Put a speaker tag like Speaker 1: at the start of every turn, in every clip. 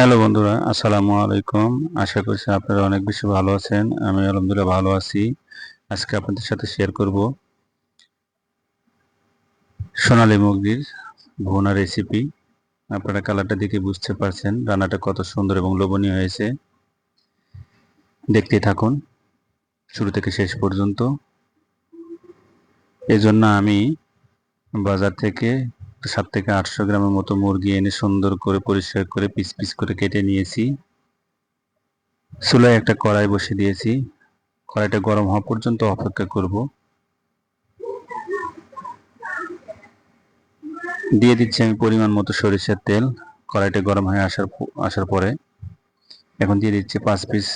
Speaker 1: Hello বন্ধুরা, আসসালামু আলাইকুম। আশা করছি আপনারা অনেক বেশি ভালো আছেন। আমি আলহামদুলিল্লাহ ভালো আছি। আজকে আপনাদের সাথে শেয়ার করব সোনালী মুরগির ভুনা রেসিপি। আপনারা কালারটা দেখে বুঝতে পারছেন রান্নাটা কত সুন্দর এবং লোভনীয় হয়েছে। দেখতেই থাকুন শুরু থেকে শেষ পর্যন্ত। এজন্য আমি বাজার থেকে 7 থেকে 800 গ্রামের মতো মুরগি এনে সুন্দর করে পরিষ্কার করে পিস পিস করে কেটে নিয়েছি। চুলায় একটা কড়াই বসিয়ে দিয়েছি। কড়াইটা গরম হওয়া পর্যন্ত অপেক্ষা করব। দিয়ে দিচ্ছি আমি পরিমাণ মতো সরিষার তেল। কড়াইটা গরম হয়ে আসার পরে এখন দিয়ে দিচ্ছি 5 পিস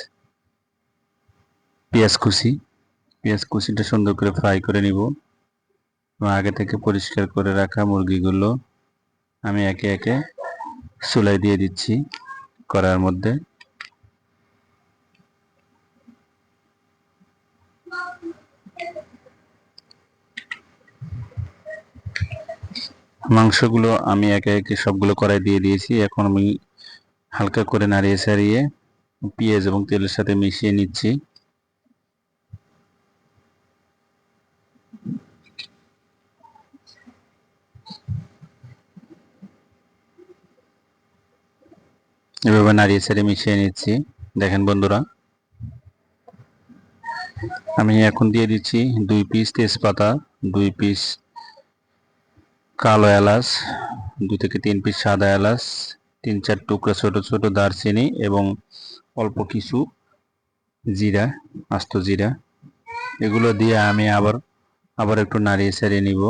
Speaker 1: পেঁয়াজ কুচি। পেঁয়াজ কুচিটা সুন্দর করে ফ্রাই করে নিব। আগে থেকে পরিষ্কার করে রাখা মুরগিগুলো আমি একে একে চুলায় দিয়ে দিচ্ছি কড়াইয়ের মধ্যে। মাংসগুলো আমি একে একে সবগুলো কড়াই দিয়ে দিয়েছি। এখন আমি হালকা করে নাড়িয়ে ছাড়িয়ে পেঁয়াজ এবং তেলের সাথে মিশিয়ে নিচ্ছি। এভাবে নাড়িয়ে ছাড়িয়ে মিশিয়ে নিচ্ছি। দেখেন বন্ধুরা, আমি এখন দিয়ে দিচ্ছি 2 পিস তেজপাতা, 2 পিস কালো এলাচ, 2 থেকে 3 পিস সাদা এলাচ, 3-4 টুকরা ছোট ছোট দারচিনি এবং অল্প কিছু জিরা, আস্ত জিরা। এগুলো দিয়ে আমি আবার একটু নাড়িয়ে ছাড়িয়ে নিব।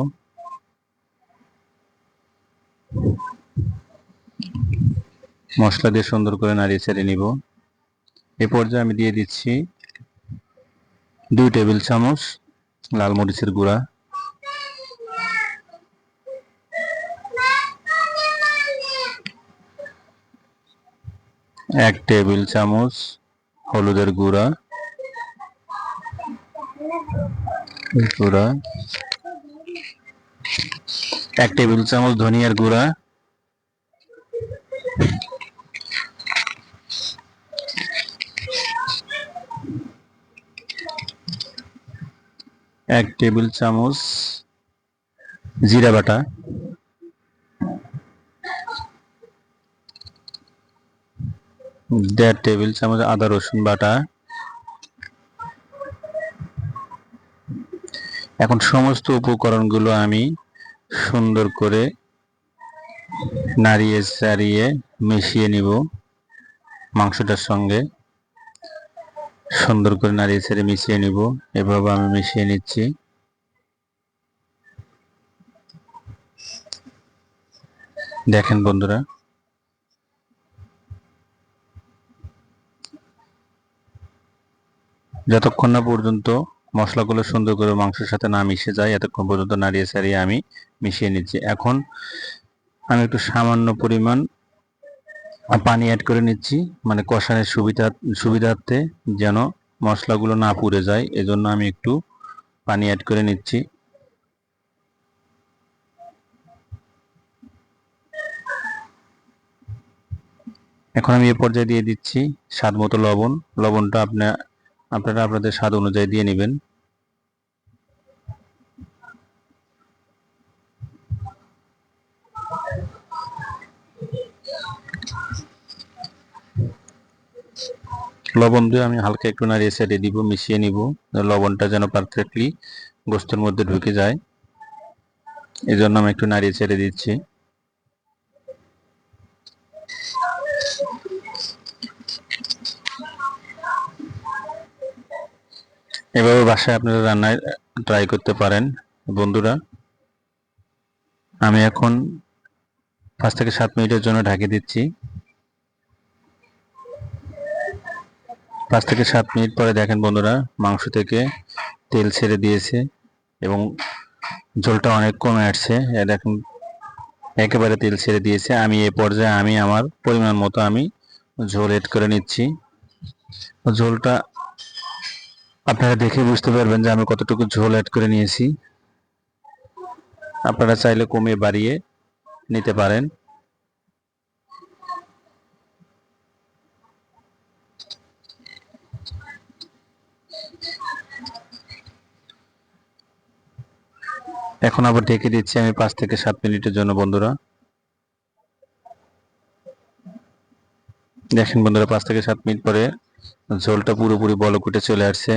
Speaker 1: মশলা দিয়ে সুন্দর করে নাড়িয়ে ছাড়িয়ে নিব। এ পর্যায়ে আমি দিয়ে দিচ্ছি 2 টেবিল চামচ লাল মরিচের গুঁড়া, 1 টেবিল চামচ হলুদের গুঁড়া, 1 টেবিল চামচ ধনিয়ার গুঁড়া, 1 টেবিল চামচ জিরা বাটা, 1.5 টেবিল চামচ আদা রসুন বাটা। এখন সমস্ত উপকরণগুলো আমি সুন্দর করে নাড়িয়ে চাড়িয়ে মিশিয়ে নিব। মাংসটার সঙ্গে সুন্দর করে নাড়িয়ে চাড়িয়ে মিশিয়ে নিব। এভাবে আমি মিশিয়ে নিচ্ছি। দেখেন বন্ধুরা, যতক্ষণ না পর্যন্ত মশলাগুলো সুন্দর করে মাংসের সাথে না মিশে যায় এতক্ষণ পর্যন্ত নাড়িয়ে চাড়িয়ে আমি মিশিয়ে নিচ্ছি। এখন আমি একটু সামান্য পরিমাণ পানি অ্যাড করে নিচ্ছি, মানে কষানোর সুবিধার্থে যেন মশলাগুলো না পুড়ে যায়, এজন্য আমি একটু পানি অ্যাড করে নিচ্ছি। এখন আমি এ পর্যায়ে দিয়ে দিচ্ছি স্বাদ মতো লবণ। লবণটা আপনারা আপনাদের স্বাদ অনুযায়ী দিয়ে নেবেন। লবণ দিয়ে আমি হালকা একটু নাড়িয়ে চাড়িয়ে দিব, মিশিয়ে নিব। লবণটা যেন পারফেক্টলি গোস্তের মধ্যে ঢুকে যায়, এই জন্য আমি একটু নাড়িয়ে ছেড়ে দিচ্ছি। এভাবে বাসায় আপনারা রান্নায় ট্রাই করতে পারেন বন্ধুরা। আমি এখন 5 থেকে 7 মিনিটের জন্য ঢাকে দিচ্ছি। 5 থেকে 7 মিনিট পরে দেখেন বন্ধুরা, মাংস থেকে তেল ছেড়ে দিয়েছে এবং ঝোলটা অনেক কমে আসছে। দেখুন একেবারে তেল ছেড়ে দিয়েছে। আমি এ পর্যায়ে আমার পরিমাণ মতো আমি ঝোল এড করে নিচ্ছি। ঝোলটা আপনারা দেখে বুঝতে পারবেন যে আমি কতটুকু ঝোল অ্যাড করে নিয়েছি। আপনারা চাইলে কমিয়ে বাড়িয়ে নিতে পারেন। এখন আবার ঢেকে দিচ্ছি আমি 5 থেকে 7 মিনিটের জন্য বন্ধুরা। দেখেন বন্ধুরা 5 থেকে 7 মিনিট পরে ঝোলটা পুরোপুরি বলক উঠে চলে আসছে।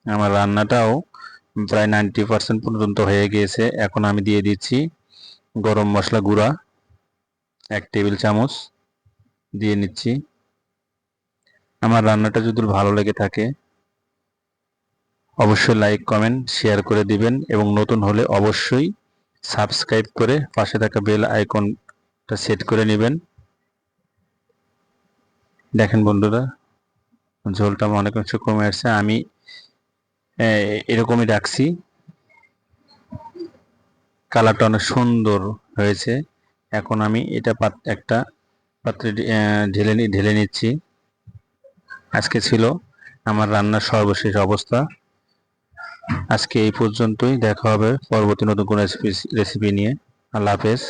Speaker 1: আমার রান্নাটাও প্রায় 90% পর্যন্ত হয়ে গিয়েছে। এখন আমি দিয়ে দিচ্ছি গরম মশলা গুঁড়া 1 টেবিল চামচ দিয়ে নিচ্ছি। আমার রান্নাটা যদি ভালো লেগে থাকে অবশ্যই লাইক কমেন্ট শেয়ার করে দিবেন এবং নতুন হলে অবশ্যই সাবস্ক্রাইব করে পাশে থাকা বেল আইকনটা সেট করে নেবেন। দেখেন বন্ধুরা ঝোলটা অনেক অংশ কমে আসছে। আমি এরকমই রাখছি, কালারটা অনেক সুন্দর হয়েছে। এখন আমি এটা একটা পাত্রে ঢেলে নিচ্ছি। আজকে ছিল আমার রান্নার সর্বশেষ অবস্থা। আজকে এই পর্যন্তই, দেখা হবে পরবর্তী নতুন কোনো রেসিপি নিয়ে। আল্লাহ হাফেজ।